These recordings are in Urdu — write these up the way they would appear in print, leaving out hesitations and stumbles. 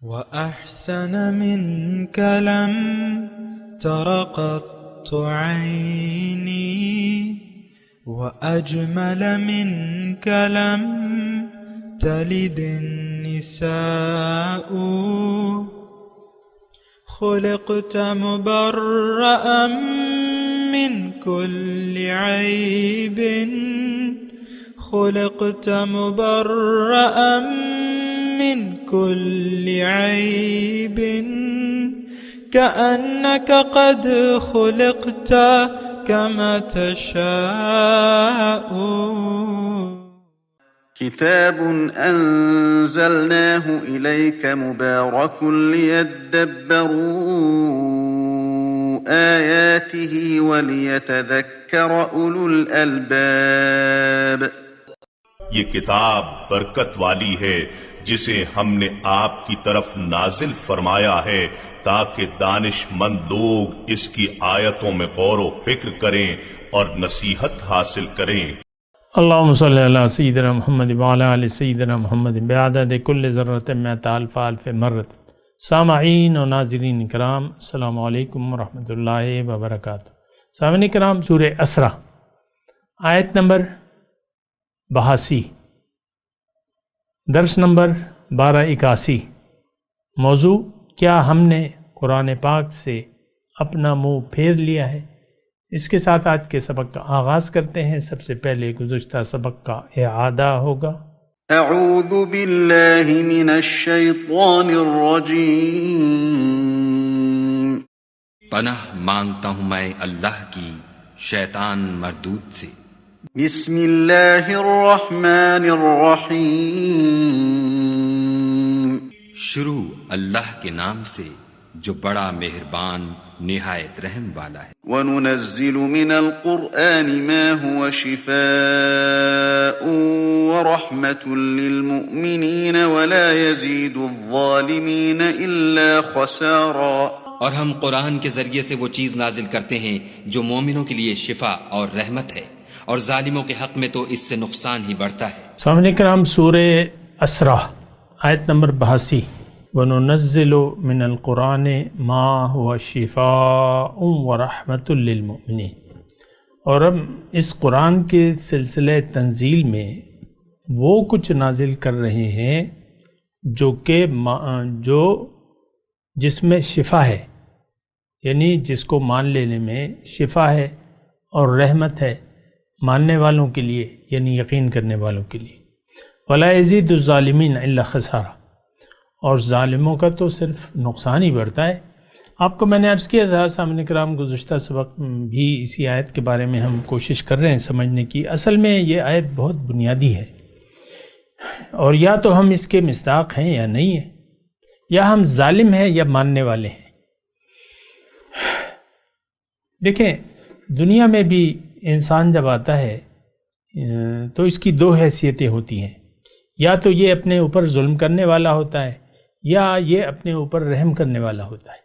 وأحسن منك لم تر قط عيني وأجمل منك لم تلد النساء خلقت مبرأ من كل عيب خلقت مبرأ من كل عيب كأنك قد خلقت كما تشاء. كتاب أنزلناه إليك مبارك ليدبروا آياته وليتذكر أولو الألباب. یہ کتاب برکت والی ہے جسے ہم نے آپ کی طرف نازل فرمایا ہے تاکہ دانش مند لوگ اس کی آیتوں میں غور و فکر کریں اور نصیحت حاصل کریں. اللہم صلی علی سیدنا محمد وعلی آل سیدنا محمد بعدد کل ذرۃ مئۃ الف الف مرۃ. سامعین و ناظرین کرام، السلام علیکم ورحمۃ اللہ وبرکاتہ. سامعین کرام، سورہ اسرا آیت نمبر 82، درس نمبر 1281. موضوع: کیا ہم نے قرآن پاک سے اپنا منہ پھیر لیا ہے؟ اس کے ساتھ آج کے سبق کا آغاز کرتے ہیں. سب سے پہلے گزشتہ سبق کا اعادہ ہوگا. اعوذ باللہ من الشیطان الرجیم. پناہ مانگتا ہوں میں اللہ کی شیطان مردود سے. بسم اللہ الرحمن الرحیم. شروع اللہ کے نام سے جو بڑا مہربان نہایت رحم والا ہے. وَنُنَزِّلُ مِنَ الْقُرْآنِ مَا هُوَ شِفَاءٌ وَرَحْمَةٌ لِّلْمُؤْمِنِينَ وَلَا يَزِيدُ الظَّالِمِينَ إِلَّا خَسَارًا. اور ہم قرآن کے ذریعے سے وہ چیز نازل کرتے ہیں جو مومنوں کے لیے شفا اور رحمت ہے، اور ظالموں کے حق میں تو اس سے نقصان ہی بڑھتا ہے. سامعین کرام، سورہ اسرا آیت نمبر 82. وَنُنَزِّلُ مِنَ الْقُرْآنِ مَا هُوَ شِفَاءٌ وَرَحْمَةٌ لِّلْمُؤْمِنِينَ. اور ہم اس قرآن کے سلسلہ تنزیل میں وہ کچھ نازل کر رہے ہیں جو جس میں شفا ہے، یعنی جس کو مان لینے میں شفا ہے اور رحمت ہے ماننے والوں کے لیے، یعنی یقین کرنے والوں کے لیے. وَلَا يَزِيدُ الظَّالِمِينَ إِلَّا خَسَارًا. اور ظالموں کا تو صرف نقصان ہی بڑھتا ہے. آپ کو میں نے عرض کیا تھا سامعین کرام، گزشتہ سبق بھی اسی آیت کے بارے میں ہم کوشش کر رہے ہیں سمجھنے کی. اصل میں یہ آیت بہت بنیادی ہے، اور یا تو ہم اس کے مصداق ہیں یا نہیں ہیں، یا ہم ظالم ہیں یا ماننے والے ہیں. دیکھیں، دنیا میں بھی انسان جب آتا ہے تو اس کی 2 حیثیتیں ہوتی ہیں. یا تو یہ اپنے اوپر ظلم کرنے والا ہوتا ہے، یا یہ اپنے اوپر رحم کرنے والا ہوتا ہے.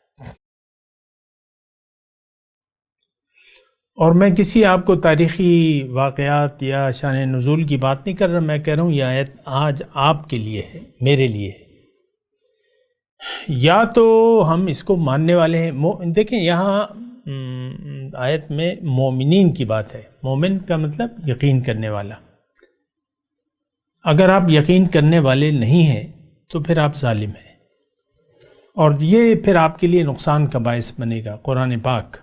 اور میں کسی آپ کو تاریخی واقعات یا شان نزول کی بات نہیں کر رہا، میں کہہ رہا ہوں یہ آیت آج آپ کے لیے ہے، میرے لیے ہے. یا تو ہم اس کو ماننے والے ہیں. دیکھیں، یہاں آیت میں مومنین کی بات ہے. مومن کا مطلب یقین کرنے والا. اگر آپ یقین کرنے والے نہیں ہیں تو پھر آپ ظالم ہیں، اور یہ پھر آپ کے لیے نقصان کا باعث بنے گا. قرآن پاک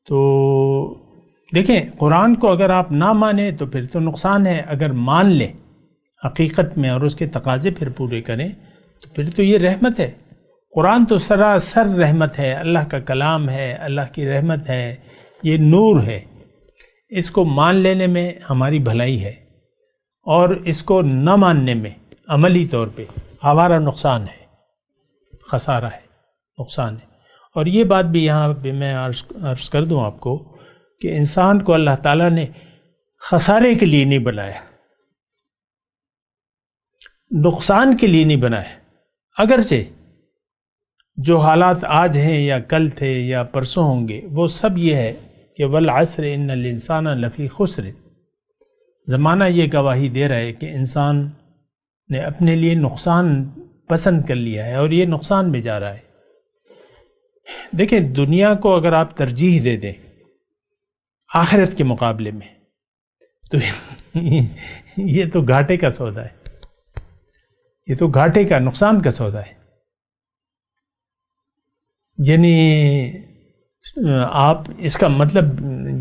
تو دیکھیں، قرآن کو اگر آپ نہ مانیں تو پھر تو نقصان ہے. اگر مان لیں حقیقت میں اور اس کے تقاضے پھر پورے کریں تو پھر تو یہ رحمت ہے. قرآن تو سراسر رحمت ہے، اللہ کا کلام ہے، اللہ کی رحمت ہے، یہ نور ہے. اس کو مان لینے میں ہماری بھلائی ہے، اور اس کو نہ ماننے میں عملی طور پہ ہمارا نقصان ہے، خسارہ ہے، نقصان ہے. اور یہ بات بھی یہاں پہ میں عرض کر دوں آپ کو کہ انسان کو اللہ تعالیٰ نے خسارے کے لیے نہیں بنایا، نقصان کے لیے نہیں بنایا. اگرچہ جو حالات آج ہیں یا کل تھے یا پرسوں ہوں گے، وہ سب یہ ہے کہ والعصر ان الانسان لفی خسر. زمانہ یہ گواہی دے رہا ہے کہ انسان نے اپنے لیے نقصان پسند کر لیا ہے اور یہ نقصان میں جا رہا ہے۔ دیکھیں دنیا کو اگر آپ ترجیح دے دیں آخرت کے مقابلے میں تو یہ تو گھاٹے کا سودا ہے، یہ تو گھاٹے کا نقصان کا سودا ہے۔ یعنی آپ اس کا مطلب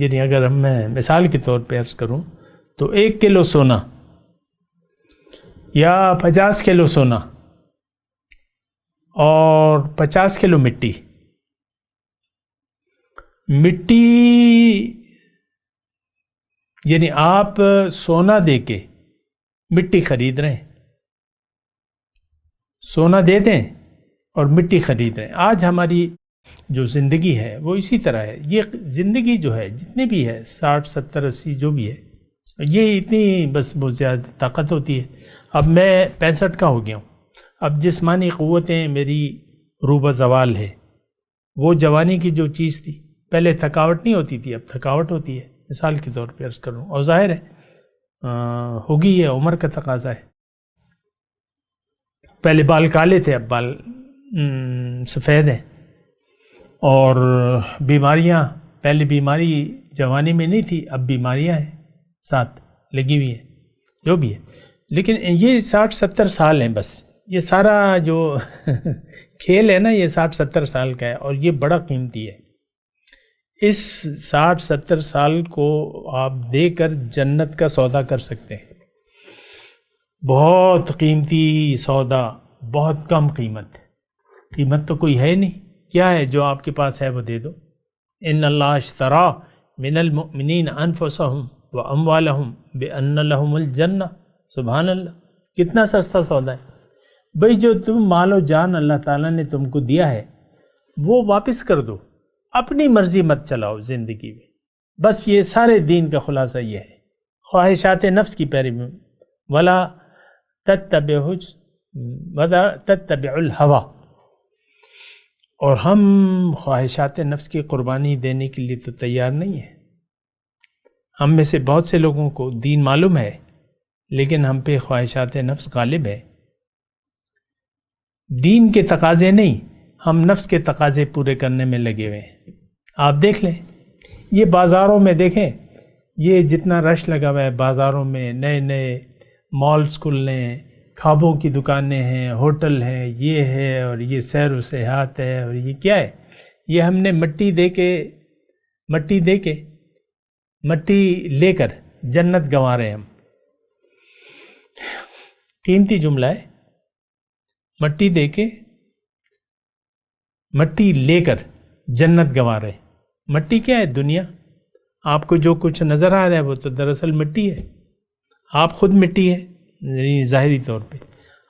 یعنی اگر میں مثال کے طور پہ عرض کروں تو 1 کلو سونا یا 50 کلو سونا اور 50 کلو مٹی یعنی آپ سونا دے کے مٹی خرید رہے ہیں، سونا دے دیں اور مٹی خرید رہے ہیں۔ آج ہماری جو زندگی ہے وہ اسی طرح ہے۔ یہ زندگی جو ہے جتنی بھی ہے 60 70 80 جو بھی ہے یہ اتنی بس بہت زیادہ طاقت ہوتی ہے۔ اب میں 65 کا ہو گیا ہوں، اب جسمانی قوتیں میری روبہ زوال ہے۔ وہ جوانی کی جو چیز تھی پہلے تھکاوٹ نہیں ہوتی تھی، اب تھکاوٹ ہوتی ہے، مثال کے طور پہ عرض کروں، اور ظاہر ہے ہوگی، یہ عمر کا تقاضا ہے۔ پہلے بال کالے تھے اب بال سفید ہیں، اور بیماریاں پہلے بیماری جوانی میں نہیں تھی، اب بیماریاں ہیں ساتھ لگی ہوئی ہیں جو بھی ہے۔ لیکن یہ 60 70 سال ہیں، بس یہ سارا جو کھیل ہے نا یہ 60 70 سال کا ہے، اور یہ بڑا قیمتی ہے۔ اس 60 70 سال کو آپ دے کر جنت کا سودا کر سکتے ہیں، بہت قیمتی سودا، بہت کم قیمت تو کوئی ہے نہیں۔ کیا ہے جو آپ کے پاس ہے وہ دے دو۔ ان اللہ اشترى من المؤمنین انفسهم واموالهم بان لهم الجنہ، سبحان اللہ، کتنا سستا سودا ہے بھئی۔ جو تم مال و جان اللہ تعالیٰ نے تم کو دیا ہے وہ واپس کر دو، اپنی مرضی مت چلاؤ زندگی میں۔ بس یہ سارے دین کا خلاصہ یہ ہے، خواہشات نفس کی پیروی ولا تتبع الہوی، اور ہم خواہشات نفس کی قربانی دینے کے لیے تو تیار نہیں ہیں۔ ہم میں سے بہت سے لوگوں کو دین معلوم ہے لیکن ہم پہ خواہشات نفس غالب ہے۔ دین کے تقاضے نہیں، ہم نفس کے تقاضے پورے کرنے میں لگے ہوئے ہیں۔ آپ دیکھ لیں یہ بازاروں میں، دیکھیں یہ جتنا رش لگا ہوا ہے بازاروں میں، نئے نئے مالز کھل رہے ہیں، خوابوں کی دکانیں ہیں، ہوٹل ہیں، یہ ہے اور یہ سیر و سیاحت ہے، اور یہ کیا ہے؟ یہ ہم نے مٹی لے کر جنت گنوا رہے ہیں ہم۔ قیمتی جملہ ہے، مٹی لے کر جنت گنوا رہے ہیں۔ مٹی کیا ہے؟ دنیا۔ آپ کو جو کچھ نظر آ رہا ہے وہ تو دراصل مٹی ہے، آپ خود مٹی ہے ظاہری طور پہ۔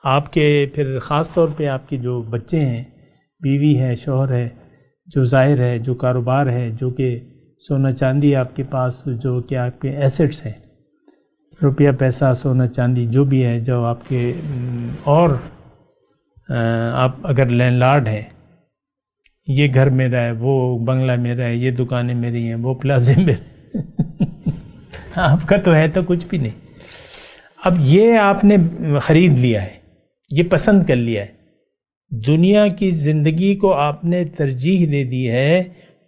آپ کے پھر خاص طور پہ آپ کے جو بچے ہیں، بیوی ہے، شوہر ہے، جو ظاہر ہے، جو کاروبار ہے، جو کہ سونا چاندی آپ کے پاس، جو کہ آپ کے ایسٹس ہیں، روپیہ پیسہ سونا چاندی جو بھی ہے، جو آپ کے، اور آپ اگر لینڈ لارڈ ہیں، یہ گھر میرا ہے، وہ بنگلہ میرا ہے، یہ دکانیں میری ہیں، وہ پلازے میرے آپ کا تو ہے تو کچھ بھی نہیں۔ اب یہ آپ نے خرید لیا ہے، یہ پسند کر لیا ہے، دنیا کی زندگی کو آپ نے ترجیح دے دی ہے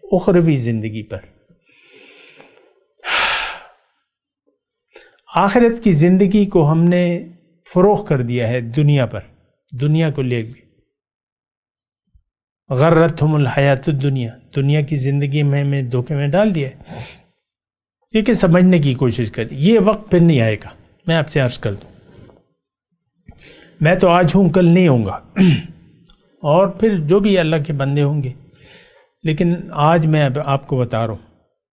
اخروی زندگی پر۔ آخرت کی زندگی کو ہم نے فروخت کر دیا ہے دنیا پر، دنیا کو لے کے۔ غرتہم الحیات الدنیا، دنیا کی زندگی میں ہمیں دھوکے میں ڈال دیا ہے۔ لیکن سمجھنے کی کوشش کریں، یہ وقت پھر نہیں آئے گا۔ میں آپ سے عرض کر دوں، میں تو آج ہوں، کل نہیں ہوں گا، اور پھر جو بھی اللہ کے بندے ہوں گے، لیکن آج میں آپ کو بتا رہا ہوں،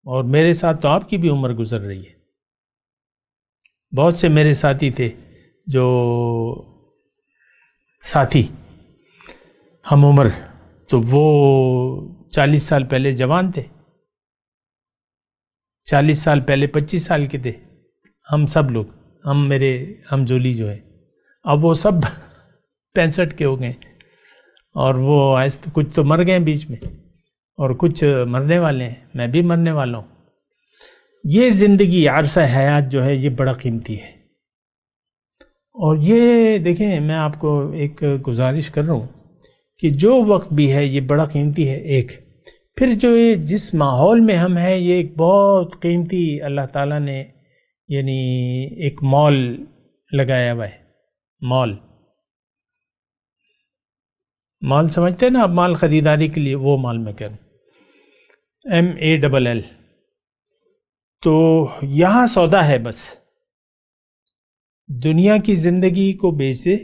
اور میرے ساتھ تو آپ کی بھی عمر گزر رہی ہے۔ بہت سے میرے ساتھی تھے جو ساتھی ہم عمر، تو وہ 40 سال پہلے جوان تھے، 40 سال پہلے 25 سال کے تھے، ہم سب لوگ، ہم جولی جو ہے، اب وہ سب 65 کے ہو گئے، اور وہ آہستہ کچھ تو مر گئے بیچ میں، اور کچھ مرنے والے ہیں، میں بھی مرنے والا ہوں۔ یہ زندگی عرصہ حیات جو ہے یہ بڑا قیمتی ہے، اور یہ دیکھیں میں آپ کو ایک گزارش کر رہا ہوں کہ جو وقت بھی ہے یہ بڑا قیمتی ہے ایک، پھر جو یہ جس ماحول میں ہم ہیں یہ ایک بہت قیمتی اللہ تعالیٰ نے یعنی ایک مال لگایا ہوا ہے. مال سمجھتے ہیں نا آپ، مال خریداری کے لیے، وہ مال میں کہہ رہا ہوں، MALL. تو یہاں سودا ہے، بس دنیا کی زندگی کو بیچ دے،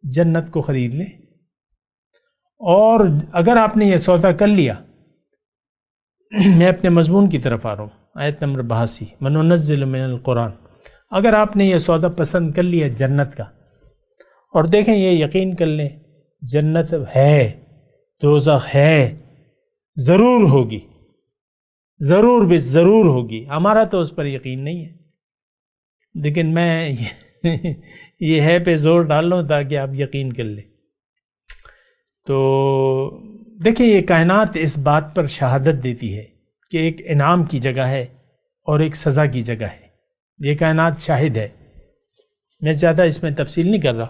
جنت کو خرید لے. اور اگر آپ نے یہ سودا کر لیا، میں اپنے مضمون کی طرف آ رہا ہوں، آیت نمبر 82، وَنُنَزِّلُ مِنَ الْقُرْآنِ. اگر آپ نے یہ سودا پسند کر لیا جنت کا، اور دیکھیں یہ یقین کر لیں جنت ہے، دوزخ ہے، ضرور ہوگی، ضرور ہوگی. ہمارا تو اس پر یقین نہیں ہے، لیکن میں یہ ہے پہ زور ڈال رہا ہوں تاکہ آپ یقین کر لیں. تو دیکھیں یہ کائنات اس بات پر شہادت دیتی ہے کہ ایک انعام کی جگہ ہے اور ایک سزا کی جگہ ہے. یہ کائنات شاہد ہے. میں زیادہ اس میں تفصیل نہیں کر رہا،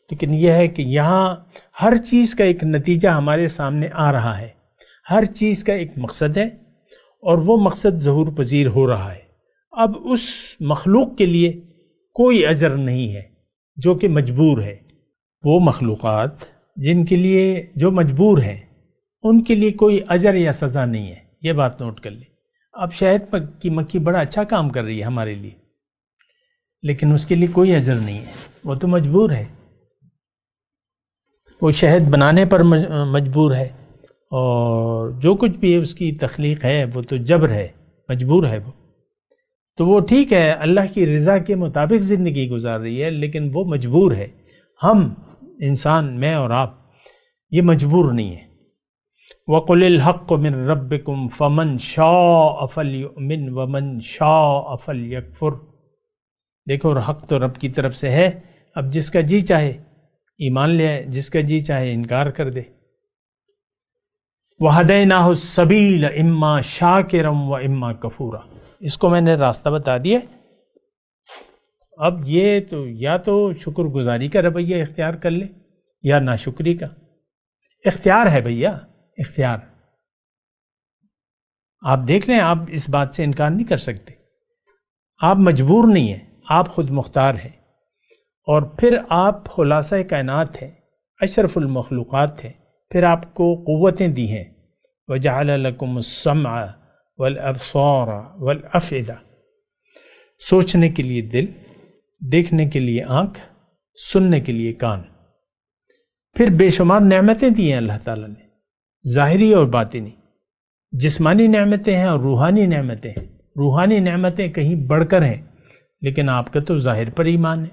لیکن یہ ہے کہ یہاں ہر چیز کا ایک نتیجہ ہمارے سامنے آ رہا ہے، ہر چیز کا ایک مقصد ہے، اور وہ مقصد ظہور پذیر ہو رہا ہے. اب اس مخلوق کے لیے کوئی اجر نہیں ہے جو کہ مجبور ہے. وہ مخلوقات جن کے لیے جو مجبور ہیں ان کے لیے کوئی اجر یا سزا نہیں ہے. یہ بات نوٹ کر لیں. اب شہد کی مکھی بڑا اچھا کام کر رہی ہے ہمارے لیے، لیکن اس کے لیے کوئی اجر نہیں ہے، وہ تو مجبور ہے. وہ شہد بنانے پر مجبور ہے، اور جو کچھ بھی اس کی تخلیق ہے وہ تو جبر ہے، مجبور ہے وہ. تو وہ ٹھیک ہے اللہ کی رضا کے مطابق زندگی گزار رہی ہے، لیکن وہ مجبور ہے. ہم انسان، میں اور آپ، یہ مجبور نہیں ہے. وَقُلِ الْحَقُّ مِن رَبِّكُمْ فَمَنْ شَاءَ فَلْيُؤْمِنْ وَمَنْ شَاءَ فَلْيَكْفُرْ. دیکھو حق تو رب کی طرف سے ہے، اب جس کا جی چاہے ایمان لے آئے، جس کا جی چاہے انکار کر دے. وَهَدَيْنَاهُ السَّبِيلَ إِمَّا شَاكِرًا وَإِمَّا كَفُورًا. اس کو میں نے راستہ بتا دیا. اب یہ تو یا تو شکر گزاری کا رویہ اختیار کر لے یا ناشکری کا. اختیار ہے بھیا، اختیار. آپ دیکھ لیں، آپ اس بات سے انکار نہیں کر سکتے. آپ مجبور نہیں ہیں، آپ خود مختار ہیں. اور پھر آپ خلاصہ کائنات ہیں، اشرف المخلوقات ہیں. پھر آپ کو قوتیں دی ہیں. وَجَعَلَ لَكُمُ السَّمْعَ وَالْأَبْصَارَ وَالْأَفْئِدَةَ. سوچنے کے لیے دل، دیکھنے کے لیے آنکھ، سننے کے لیے کان. پھر بے شمار نعمتیں دی ہیں اللہ تعالیٰ نے، ظاہری اور باطنی. جسمانی نعمتیں ہیں اور روحانی نعمتیں ہیں. روحانی نعمتیں کہیں بڑھ کر ہیں، لیکن آپ کا تو ظاہر پر ایمان ہے،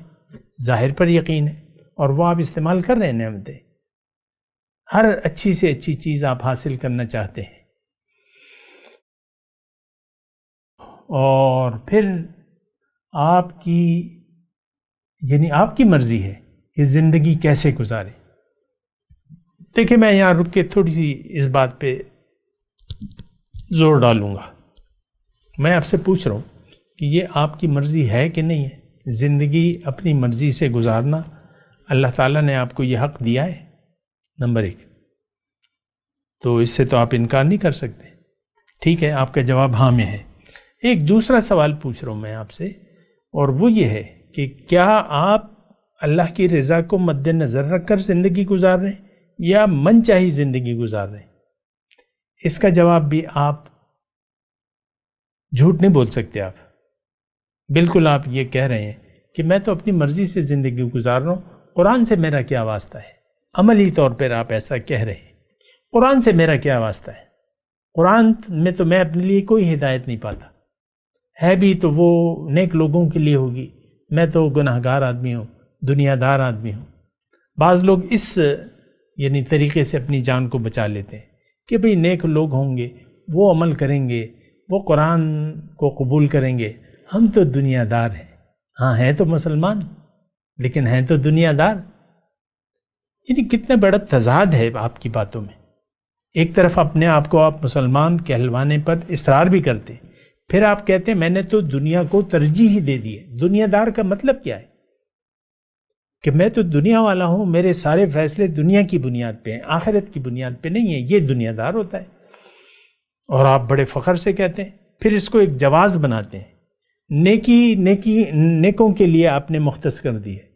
ظاہر پر یقین ہے، اور وہ آپ استعمال کر رہے ہیں نعمتیں. ہر اچھی سے اچھی چیز آپ حاصل کرنا چاہتے ہیں. اور پھر آپ کی آپ کی مرضی ہے کہ زندگی کیسے گزارے. دیکھیں میں یہاں رک کے تھوڑی سی اس بات پہ زور ڈالوں گا. میں آپ سے پوچھ رہا ہوں کہ یہ آپ کی مرضی ہے کہ نہیں ہے؟ زندگی اپنی مرضی سے گزارنا اللہ تعالیٰ نے آپ کو یہ حق دیا ہے، نمبر 1. تو اس سے تو آپ انکار نہیں کر سکتے. ٹھیک ہے، آپ کا جواب ہاں میں ہے. ایک دوسرا سوال پوچھ رہا ہوں میں آپ سے، اور وہ یہ ہے کہ کیا آپ اللہ کی رضا کو مد نظر رکھ کر زندگی گزار رہے ہیں یا من چاہی زندگی گزار رہے ہیں؟ اس کا جواب بھی آپ جھوٹ نہیں بول سکتے. آپ بالکل آپ یہ کہہ رہے ہیں کہ میں تو اپنی مرضی سے زندگی گزار رہا ہوں، قرآن سے میرا کیا واسطہ ہے. عملی طور پر آپ ایسا کہہ رہے ہیں، قرآن سے میرا کیا واسطہ ہے. قرآن میں تو میں اپنے لیے کوئی ہدایت نہیں پاتا. ہے بھی تو وہ نیک لوگوں کے لیے ہوگی، میں تو گناہ گار آدمی ہوں، دنیا دار آدمی ہوں. بعض لوگ اس طریقے سے اپنی جان کو بچا لیتے ہیں کہ بھئی نیک لوگ ہوں گے، وہ عمل کریں گے، وہ قرآن کو قبول کریں گے. ہم تو دنیا دار ہیں. ہاں ہیں تو مسلمان، لیکن ہیں تو دنیا دار. کتنا بڑا تضاد ہے آپ کی باتوں میں. ایک طرف اپنے آپ کو آپ مسلمان کہلوانے پر اصرار بھی کرتے، پھر آپ کہتے ہیں میں نے تو دنیا کو ترجیح دے دی ہے. دنیا دار کا مطلب کیا ہے؟ کہ میں تو دنیا والا ہوں، میرے سارے فیصلے دنیا کی بنیاد پہ ہیں، آخرت کی بنیاد پہ نہیں ہیں، یہ دنیا دار ہوتا ہے. اور آپ بڑے فخر سے کہتے ہیں، پھر اس کو ایک جواز بناتے ہیں. نیکوں کے لیے آپ نے مختص کر دی ہے.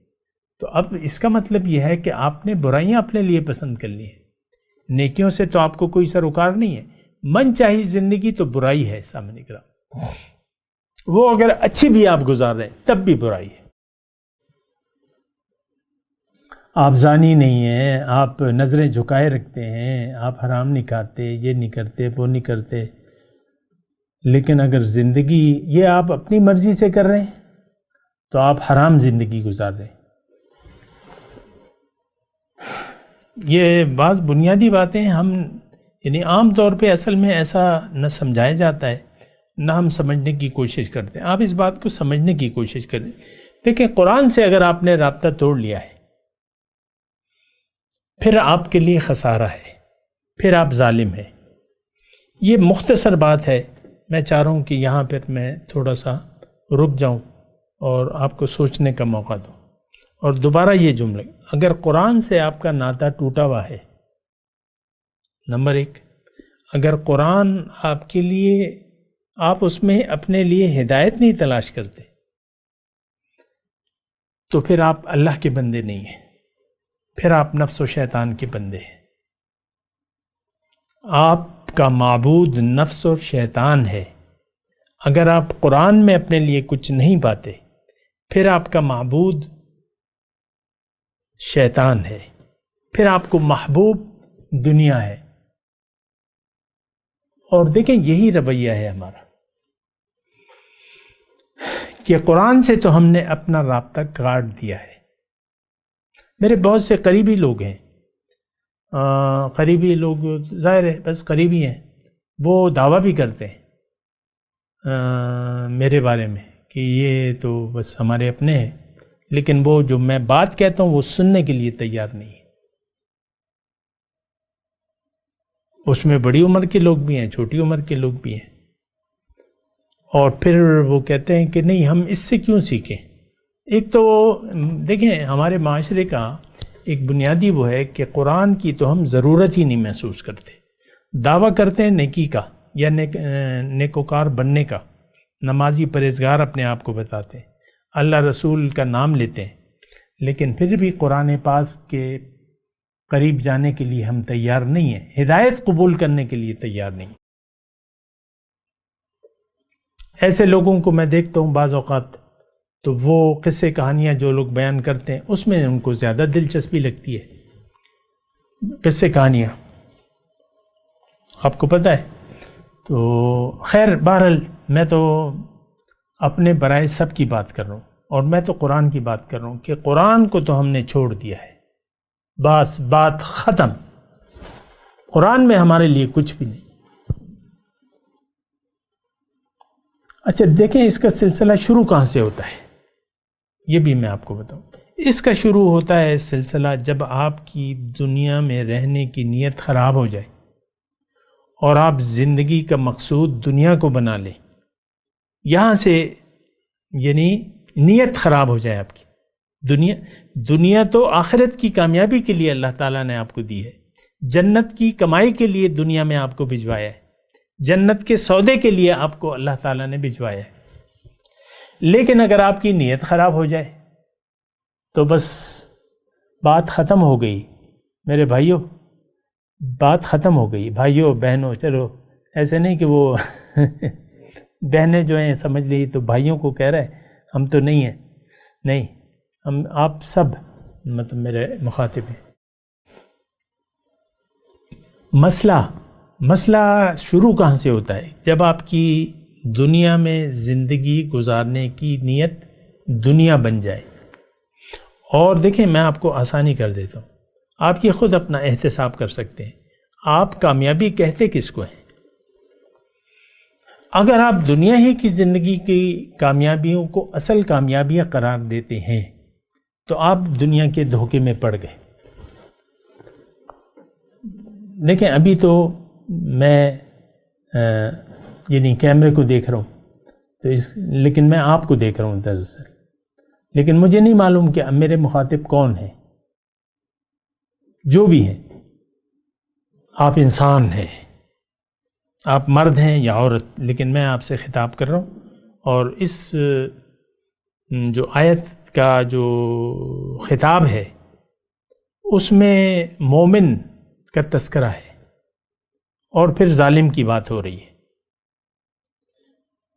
تو اب اس کا مطلب یہ ہے کہ آپ نے برائیاں اپنے لیے پسند کر لی ہیں، نیکیوں سے تو آپ کو کوئی سروکار نہیں ہے. من چاہی زندگی تو برائی ہے سامنے کرام، وہ اگر اچھی بھی آپ گزار رہے ہیں تب بھی برائی ہے. آپ زانی نہیں ہیں، آپ نظریں جھکائے رکھتے ہیں، آپ حرام نہیں کھاتے، یہ نہیں کرتے، وہ نہیں کرتے، لیکن اگر زندگی یہ آپ اپنی مرضی سے کر رہے ہیں تو آپ حرام زندگی گزار رہے ہیں. یہ بعض بنیادی باتیں ہم یعنی عام طور پہ اصل میں ایسا نہ سمجھایا جاتا ہے نہ ہم سمجھنے کی کوشش کرتے ہیں. آپ اس بات کو سمجھنے کی کوشش کریں. دیکھیں، قرآن سے اگر آپ نے رابطہ توڑ لیا ہے پھر آپ کے لیے خسارہ ہے، پھر آپ ظالم ہیں. یہ مختصر بات ہے. میں چاہ رہا ہوں کہ یہاں پھر میں تھوڑا سا رک جاؤں اور آپ کو سوچنے کا موقع دوں. اور دوبارہ یہ جملے، اگر قرآن سے آپ کا ناطہ ٹوٹا ہوا ہے، نمبر 1، اگر قرآن آپ کے لیے، آپ اس میں اپنے لیے ہدایت نہیں تلاش کرتے تو پھر آپ اللہ کے بندے نہیں ہیں، پھر آپ نفس و شیطان کے بندے ہیں. آپ کا معبود نفس اور شیطان ہے. اگر آپ قرآن میں اپنے لیے کچھ نہیں پاتے پھر آپ کا معبود شیطان ہے، پھر آپ کو محبوب دنیا ہے. اور دیکھیں یہی رویہ ہے ہمارا کہ قرآن سے تو ہم نے اپنا رابطہ کاٹ دیا ہے. میرے بہت سے قریبی لوگ ہیں، قریبی لوگ ظاہر ہے بس قریبی ہیں، وہ دعویٰ بھی کرتے ہیں میرے بارے میں کہ یہ تو بس ہمارے اپنے ہیں، لیکن وہ جو میں بات کہتا ہوں وہ سننے کے لیے تیار نہیں ہے. اس میں بڑی عمر کے لوگ بھی ہیں، چھوٹی عمر کے لوگ بھی ہیں. اور پھر وہ کہتے ہیں کہ نہیں، ہم اس سے کیوں سیکھیں. ایک تو دیکھیں، ہمارے معاشرے کا ایک بنیادی وہ ہے کہ قرآن کی تو ہم ضرورت ہی نہیں محسوس کرتے. دعویٰ کرتے ہیں نیکی کا یا نیکوکار بننے کا، نمازی پرہیزگار اپنے آپ کو بتاتے ہیں، اللہ رسول کا نام لیتے ہیں، لیکن پھر بھی قرآن پاک کے قریب جانے کے لیے ہم تیار نہیں ہیں، ہدایت قبول کرنے کے لیے تیار نہیں. ایسے لوگوں کو میں دیکھتا ہوں بعض اوقات تو وہ قصے کہانیاں جو لوگ بیان کرتے ہیں اس میں ان کو زیادہ دلچسپی لگتی ہے. قصے کہانیاں آپ کو پتہ ہے. تو خیر بہرحال میں تو اپنے برائے سب کی بات کر رہا ہوں، اور میں تو قرآن کی بات کر رہا ہوں کہ قرآن کو تو ہم نے چھوڑ دیا ہے، بس بات ختم. قرآن میں ہمارے لیے کچھ بھی نہیں. اچھا دیکھیں، اس کا سلسلہ شروع کہاں سے ہوتا ہے یہ بھی میں آپ کو بتاؤں. اس کا شروع ہوتا ہے سلسلہ جب آپ کی دنیا میں رہنے کی نیت خراب ہو جائے اور آپ زندگی کا مقصود دنیا کو بنا لیں. یہاں سے یعنی نیت خراب ہو جائے آپ کی. دنیا تو آخرت کی کامیابی کے لیے اللہ تعالیٰ نے آپ کو دی ہے، جنت کی کمائی کے لیے دنیا میں آپ کو بھجوایا ہے، جنت کے سودے کے لیے آپ کو اللہ تعالیٰ نے بھجوایا ہے. لیکن اگر آپ کی نیت خراب ہو جائے تو بس بات ختم ہو گئی. میرے بھائیوں، بات ختم ہو گئی. بھائیوں بہنوں، چلو ایسے نہیں کہ وہ بہنیں جو ہیں سمجھ لی تو بھائیوں کو کہہ رہے ہیں، ہم تو نہیں ہیں. نہیں، ہم آپ سب مطلب میرے مخاطب ہیں. مسئلہ شروع کہاں سے ہوتا ہے؟ جب آپ کی دنیا میں زندگی گزارنے کی نیت دنیا بن جائے. اور دیکھیں میں آپ کو آسانی کر دیتا ہوں، آپ یہ خود اپنا احتساب کر سکتے ہیں. آپ کامیابی کہتے کس کو ہیں؟ اگر آپ دنیا ہی کی زندگی کی کامیابیوں کو اصل کامیابیاں قرار دیتے ہیں تو آپ دنیا کے دھوکے میں پڑ گئے. دیکھیں ابھی تو میں یعنی کیمرے کو دیکھ رہا ہوں تو لیکن میں آپ کو دیکھ رہا ہوں دراصل. لیکن مجھے نہیں معلوم کہ میرے مخاطب کون ہیں. جو بھی ہیں، آپ انسان ہیں، آپ مرد ہیں یا عورت، لیکن میں آپ سے خطاب کر رہا ہوں. اور اس جو آیت کا جو خطاب ہے اس میں مومن کا تذکرہ ہے اور پھر ظالم کی بات ہو رہی ہے.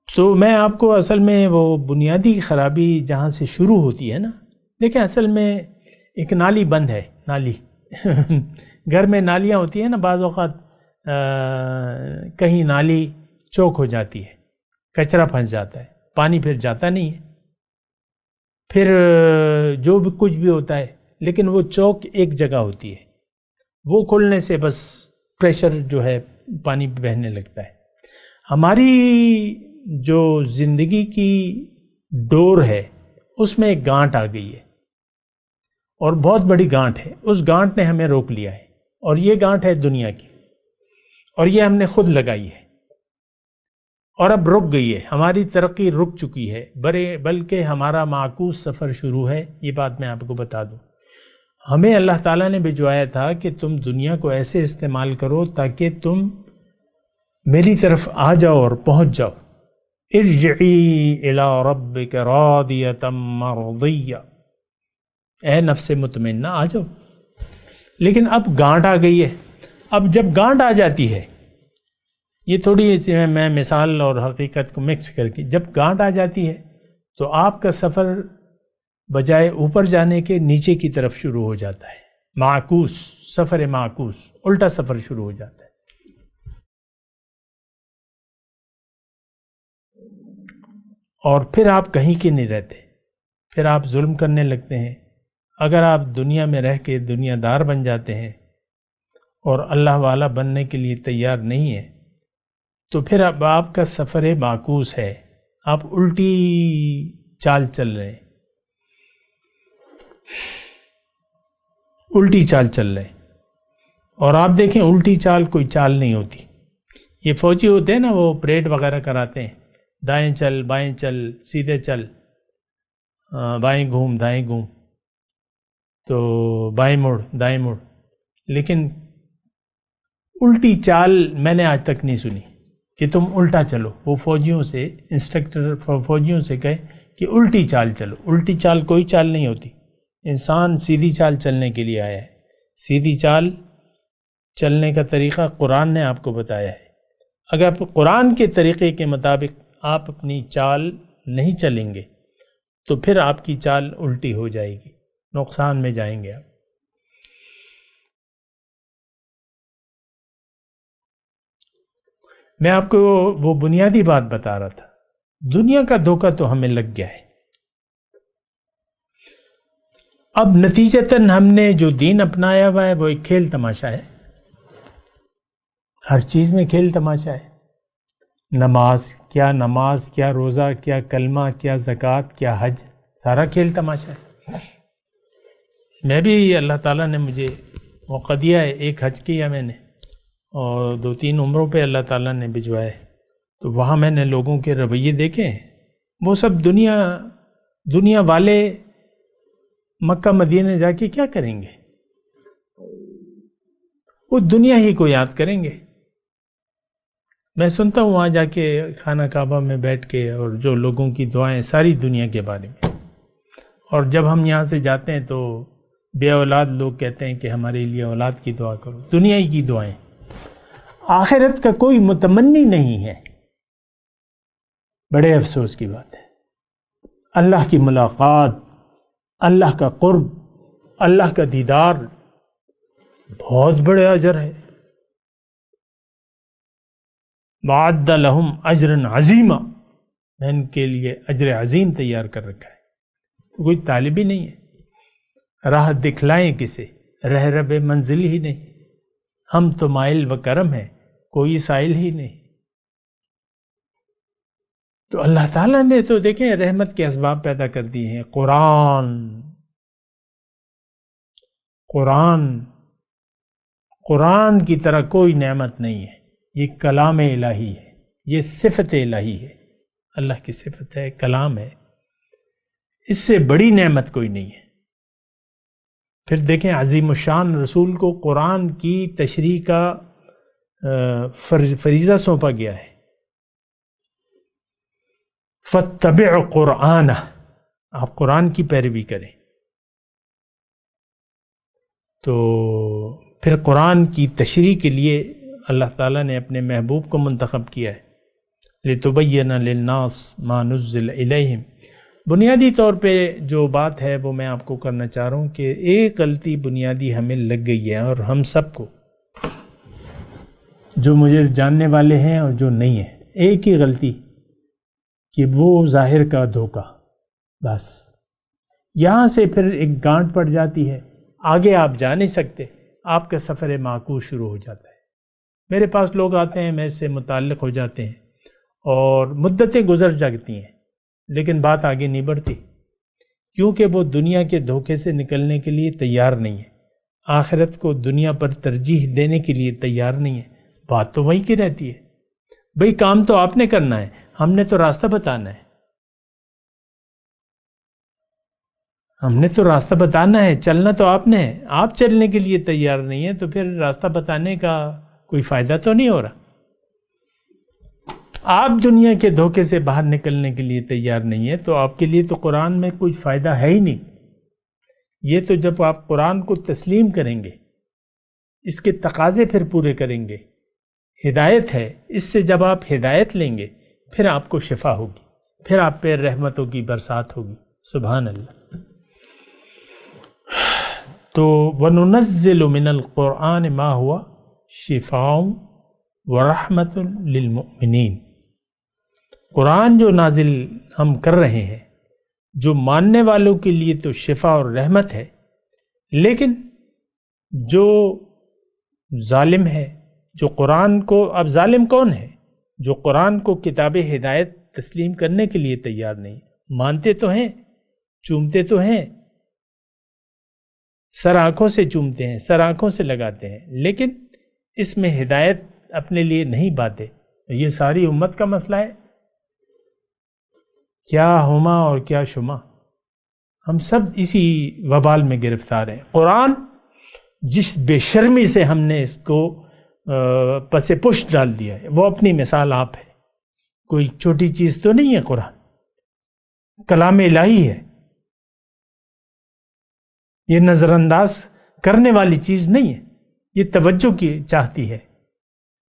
تو میں آپ کو اصل میں وہ بنیادی خرابی جہاں سے شروع ہوتی ہے نا، دیکھیں اصل میں ایک نالی بند ہے. نالی گھر میں نالیاں ہوتی ہیں نا، بعض اوقات کہیں نالی چوک ہو جاتی ہے، کچرا پھنس جاتا ہے، پانی پھر جاتا نہیں ہے، پھر جو بھی کچھ بھی ہوتا ہے، لیکن وہ چوک ایک جگہ ہوتی ہے، وہ کھلنے سے بس پریشر جو ہے پانی بہنے لگتا ہے. ہماری جو زندگی کی ڈور ہے اس میں ایک گانٹ آ گئی ہے، اور بہت بڑی گانٹ ہے. اس گانٹ نے ہمیں روک لیا ہے، اور یہ گانٹ ہے دنیا کی، اور یہ ہم نے خود لگائی ہے، اور اب رک گئی ہے. ہماری ترقی رک چکی ہے، بلکہ ہمارا معکوس سفر شروع ہے. یہ بات میں آپ کو بتا دوں. ہمیں اللہ تعالیٰ نے بھجوایا تھا کہ تم دنیا کو ایسے استعمال کرو تاکہ تم میری طرف آ جاؤ اور پہنچ جاؤ. ارجعی الی ربک راضیۃ مرضیہ، اے نفس مطمئنہ آ جاؤ. لیکن اب گانٹ آ گئی ہے. اب جب گانٹ آ جاتی ہے، یہ تھوڑی میں مثال اور حقیقت کو مکس کر کے، جب گانٹ آ جاتی ہے تو آپ کا سفر بجائے اوپر جانے کے نیچے کی طرف شروع ہو جاتا ہے. معکوس سفر، معکوس الٹا سفر شروع ہو جاتا ہے. اور پھر آپ کہیں کے نہیں رہتے، پھر آپ ظلم کرنے لگتے ہیں. اگر آپ دنیا میں رہ کے دنیا دار بن جاتے ہیں اور اللہ والا بننے کے لیے تیار نہیں ہیں، تو پھر اب آپ کا سفر معکوس ہے. آپ الٹی چال چل رہے ہیں، الٹی چال چل رہے ہیں. اور آپ دیکھیں الٹی چال کوئی چال نہیں ہوتی. یہ فوجی ہوتے ہیں نا، وہ پریڈ وغیرہ کراتے ہیں، دائیں چل بائیں چل سیدھے چل، بائیں گھوم دائیں گھوم، تو بائیں مڑ دائیں مڑ. لیکن الٹی چال میں نے آج تک نہیں سنی کہ تم الٹا چلو. وہ فوجیوں سے انسٹرکٹر فوجیوں سے کہے کہ الٹی چال چلو. الٹی چال کوئی چال نہیں ہوتی. انسان سیدھی چال چلنے کے لیے آیا ہے. سیدھی چال چلنے کا طریقہ قرآن نے آپ کو بتایا ہے. اگر قرآن کے طریقے کے مطابق آپ اپنی چال نہیں چلیں گے تو پھر آپ کی چال الٹی ہو جائے گی، نقصان میں جائیں گے آپ. میں آپ کو وہ بنیادی بات بتا رہا تھا. دنیا کا دھوکہ تو ہمیں لگ گیا ہے. اب نتیجتاً ہم نے جو دین اپنایا ہوا ہے وہ ایک کھیل تماشا ہے. ہر چیز میں کھیل تماشا ہے. نماز کیا روزہ، کیا کلمہ، کیا زکوٰۃ، کیا حج، سارا کھیل تماشا ہے. میں بھی اللہ تعالیٰ نے مجھے موقع دیا ہے. ایک حج کیا میں نے، اور 2-3 عمروں پہ اللہ تعالیٰ نے بھجوائے. تو وہاں میں نے لوگوں کے رویے دیکھے ہیں. وہ سب دنیا والے مکہ مدینہ جا کے کیا کریں گے؟ وہ دنیا ہی کو یاد کریں گے. میں سنتا ہوں وہاں جا کے خانہ کعبہ میں بیٹھ کے، اور جو لوگوں کی دعائیں ساری دنیا کے بارے میں. اور جب ہم یہاں سے جاتے ہیں تو بے اولاد لوگ کہتے ہیں کہ ہمارے لیے اولاد کی دعا کرو. دنیا ہی کی دعائیں. آخرت کا کوئی متمنی نہیں ہے. بڑے افسوس کی بات ہے. اللہ کی ملاقات، اللہ کا قرب، اللہ کا دیدار بہت بڑے اجر ہے. وَعَدَّ لَهُمْ أَجْرًا عَظِيمًا، میں ان کے لیے اجر عظیم تیار کر رکھا ہے. کوئی طالب ہی نہیں ہے. راہ دکھلائیں کسے، رہرب منزل ہی نہیں. ہم تو مائل و کرم ہیں، کوئی سائل ہی نہیں. تو اللہ تعالیٰ نے تو دیکھیں رحمت کے اسباب پیدا کر دی ہیں. قرآن کی طرح کوئی نعمت نہیں ہے. یہ کلام الہی ہے، یہ صفت الہی ہے. اللہ کی صفت ہے، کلام ہے. اس سے بڑی نعمت کوئی نہیں ہے۔ پھر دیکھیں عظیم الشان رسول کو قرآن کی تشریح کا فریضہ سونپا گیا ہے، فاتبع قرآنہ، آپ قرآن کی پیروی کریں۔ تو پھر قرآن کی تشریح کے لیے اللہ تعالیٰ نے اپنے محبوب کو منتخب کیا ہے، لِتُبَيِّنَ لِلنَّاسِ مَا نُزِّلَ إِلَيْهِمْ۔ بنیادی طور پہ جو بات ہے وہ میں آپ کو کرنا چاہ رہا ہوں کہ ایک غلطی بنیادی ہمیں لگ گئی ہے، اور ہم سب کو، جو مجھے جاننے والے ہیں اور جو نہیں ہیں، ایک ہی غلطی کہ وہ ظاہر کا دھوکہ، بس یہاں سے پھر ایک گانٹ پڑ جاتی ہے، آگے آپ جا نہیں سکتے، آپ کا سفر معکوس شروع ہو جاتا ہے۔ میرے پاس لوگ آتے ہیں، میرے سے متعلق ہو جاتے ہیں اور مدتیں گزر جاتی ہیں، لیکن بات آگے نہیں بڑھتی، کیونکہ وہ دنیا کے دھوکے سے نکلنے کے لیے تیار نہیں ہے، آخرت کو دنیا پر ترجیح دینے کے لیے تیار نہیں ہے۔ بات تو وہی کی رہتی ہے، بھئی کام تو آپ نے کرنا ہے، ہم نے تو راستہ بتانا ہے، ہم نے تو راستہ بتانا ہے، چلنا تو آپ نے ہے، آپ چلنے کے لیے تیار نہیں ہے تو پھر راستہ بتانے کا کوئی فائدہ تو نہیں ہو رہا۔ آپ دنیا کے دھوکے سے باہر نکلنے کے لیے تیار نہیں ہے تو آپ کے لیے تو قرآن میں کوئی فائدہ ہے ہی نہیں۔ یہ تو جب آپ قرآن کو تسلیم کریں گے، اس کے تقاضے پھر پورے کریں گے، ہدایت ہے، اس سے جب آپ ہدایت لیں گے پھر آپ کو شفا ہوگی، پھر آپ پہ رحمتوں کی برسات ہوگی۔ سبحان اللہ۔ تو وَنُنَزِّلُ مِنَ الْقُرْآنِ مَا هُوَ شِفَاءٌ وَرَحْمَةٌ لِلْمُؤْمِنِينَ۔ قرآن جو نازل ہم کر رہے ہیں، جو ماننے والوں کے لیے تو شفا اور رحمت ہے، لیکن جو ظالم ہے، جو قرآن کو، اب ظالم کون ہے؟ جو قرآن کو کتاب ہدایت تسلیم کرنے کے لیے تیار نہیں، مانتے تو ہیں، چومتے تو ہیں، سر آنکھوں سے چومتے ہیں، سر آنکھوں سے لگاتے ہیں، لیکن اس میں ہدایت اپنے لیے نہیں پاتے۔ یہ ساری امت کا مسئلہ ہے، کیا ہما اور کیا شما، ہم سب اسی وبال میں گرفتار ہیں۔ قرآن جس بے شرمی سے ہم نے اس کو پس پشت ڈال دیا ہے، وہ اپنی مثال آپ ہے، کوئی چھوٹی چیز تو نہیں ہے، قرآن کلام الہی ہے، یہ نظر انداز کرنے والی چیز نہیں ہے، یہ توجہ کی چاہتی ہے،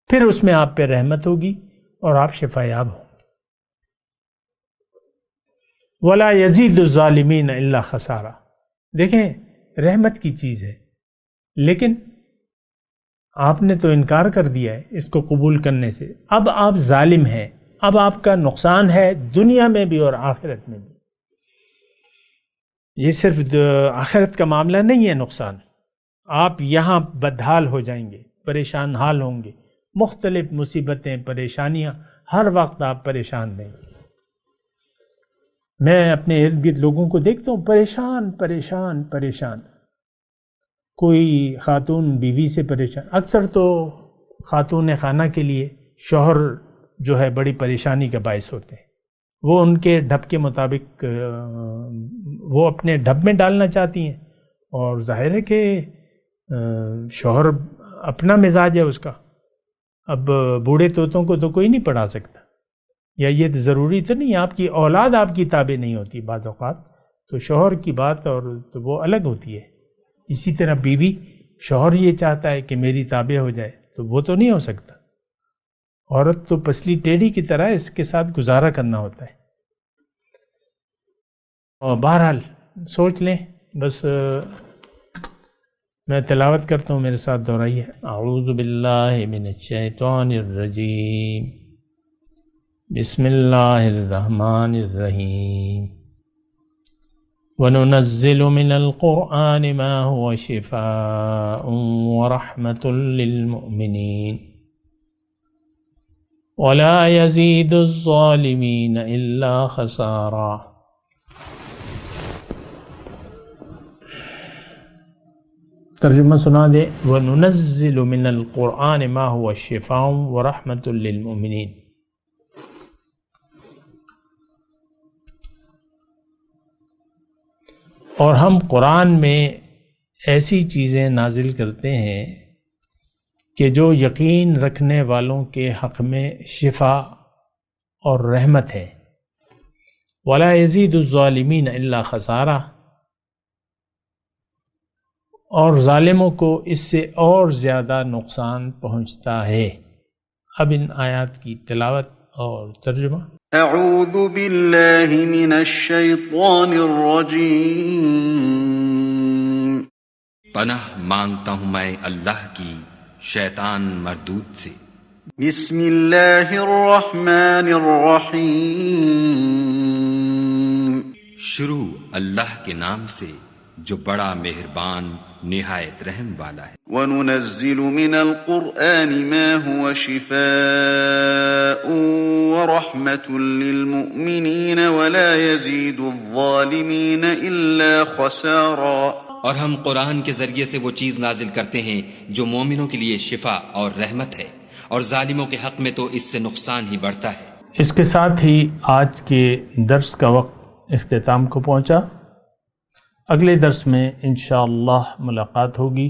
پھر اس میں آپ پہ رحمت ہوگی اور آپ شفا یاب ہوں۔ وَلَا يَزِيدُ الظَّالِمِينَ إِلَّا خَسَارًا۔ دیکھیں رحمت کی چیز ہے، لیکن آپ نے تو انکار کر دیا ہے اس کو قبول کرنے سے، اب آپ ظالم ہیں، اب آپ کا نقصان ہے دنیا میں بھی اور آخرت میں بھی۔ یہ صرف آخرت کا معاملہ نہیں ہے نقصان، آپ یہاں بدحال ہو جائیں گے، پریشان حال ہوں گے، مختلف مصیبتیں، پریشانیاں، ہر وقت آپ پریشان رہیں گے۔ میں اپنے ارد گرد لوگوں کو دیکھتا ہوں پریشان پریشان پریشان، کوئی خاتون بیوی سے پریشان، اکثر تو خاتون خانہ کے لیے شوہر جو ہے بڑی پریشانی کا باعث ہوتے ہیں، وہ ان کے ڈھب کے مطابق وہ اپنے ڈھب میں ڈالنا چاہتی ہیں، اور ظاہر ہے کہ شوہر اپنا مزاج ہے اس کا، اب بوڑھے طوطوں کو تو کوئی نہیں پڑھا سکتا، یا یہ ضروری تو نہیں، آپ کی اولاد آپ کی تابع نہیں ہوتی، بعض اوقات تو شوہر کی بات اور تو وہ الگ ہوتی ہے، اسی طرح بیوی شوہر یہ چاہتا ہے کہ میری تابع ہو جائے تو وہ تو نہیں ہو سکتا، عورت تو پسلی ٹیڑھی کی طرح اس کے ساتھ گزارا کرنا ہوتا ہے۔ اور بہرحال سوچ لیں، بس میں تلاوت کرتا ہوں، میرے ساتھ دہرائیے۔ اعوذ باللہ من الشیطان الرجیم، بسم اللہ الرحمن الرحیم، وَنُنَزِّلُ مِنَ الْقُرْآنِ مَا هُوَ شِفَاءٌ وَرَحْمَةٌ لِلْمُؤْمِنِينَ وَلَا يَزِيدُ الظَّالِمِينَ إِلَّا خَسَارًا۔ ترجمہ سنا دے، وَنُنَزِّلُ مِنَ الْقُرْآنِ مَا هُوَ شِفَاءٌ وَرَحْمَةٌ لِلْمُؤْمِنِينَ۔ اور ہم قرآن میں ایسی چیزیں نازل کرتے ہیں کہ جو یقین رکھنے والوں کے حق میں شفا اور رحمت ہے. وَلَا يَزِيدُ الظَّالِمِينَ إِلَّا خَسَارًا، اور ظالموں کو اس سے اور زیادہ نقصان پہنچتا ہے. اب ان آیات کی تلاوت اور ترجمہ. اعوذ باللہ من الشیطان الرجیم. پناہ مانگتا ہوں میں اللہ کی شیطان مردود سے. بسم اللہ الرحمن الرحیم. شروع اللہ کے نام سے جو بڑا مہربان نہایت رحم والا ہے. وَنُنَزِّلُ مِنَ الْقُرْآنِ مَا هُوَ شِفَاءٌ وَرَحْمَةٌ لِّلْمُؤْمِنِينَ وَلَا يَزِيدُ الظَّالِمِينَ إِلَّا خَسَارًا. اور ہم قرآن کے ذریعے سے وہ چیز نازل کرتے ہیں جو مومنوں کے لیے شفا اور رحمت ہے، اور ظالموں کے حق میں تو اس سے نقصان ہی بڑھتا ہے. اس کے ساتھ ہی آج کے درس کا وقت اختتام کو پہنچا. اگلے درس میں انشاءاللہ ملاقات ہوگی.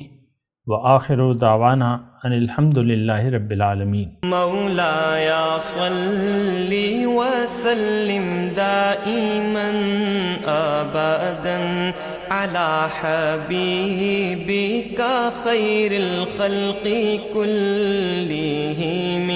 وآخر دعوانا ان الحمد للہ رب العالمین. مولایا صلی وسلم دائما ابدا على حبیبک خیر الخلق کلہم.